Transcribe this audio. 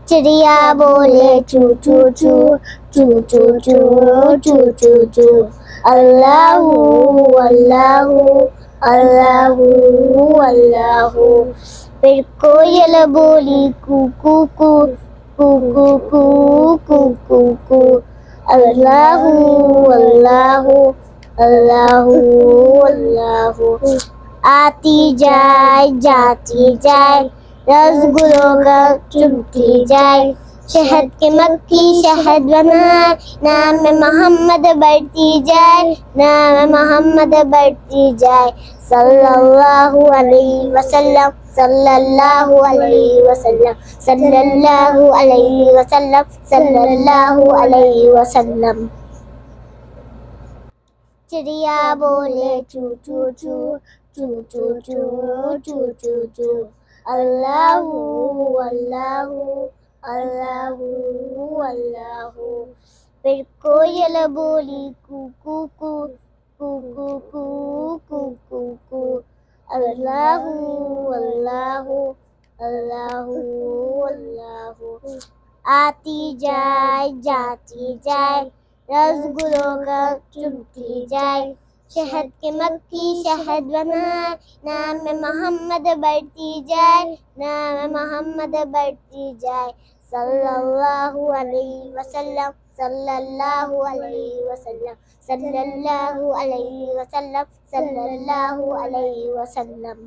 चिड़िया बोले चू चू चू चू चू चू चू चू चू। अल्लाहू अल्लाहू अल्लाहू अल्लाहू। फिर कोयल बोली कू कू कू कू कू कू कू कू कू। अल्लाहू अल्लाहू अल्लाहू अल्लाहू। आती जाए जाती जाए रसगुल्लों का चुमती जाए। शहद के मक्खी शहद बनाए नाम मोहम्मद बढ़ती जाए नाम मोहम्मद बढ़ती जाए। सल्लल्लाहु अलैहि वसल्लम सल्लल्लाहु अलैहि वसल्लम सल्लल्लाहु अलैहि वसल्लम सल्लल्लाहु अलैहि वसल्लम। चिड़िया बोले चू चू चू चू चू चू चू चू चू। अल्लाहू अल्लाहू अल्लाहू अल्लाहू। फिर कोयल बोली कू कू कू कू कू कू कू कू कू। अल्लाहू अल्लाहू अल्लाहू अल्लाहू। आती जाए जाती जाए रसगुल्लों का चुमती जाए। शहद के मक्खी शहद बनाए नाम मोहम्मद बढ़ती जाए नाम मोहम्मद बढ़ती जाए। सल्लल्लाहु अलैहि वसल्लम सल्लल्लाहु अलैहि वसल्लम सल्लल्लाहु अलैहि वसल्लम सल्लल्लाहु अलैहि वसल्लम।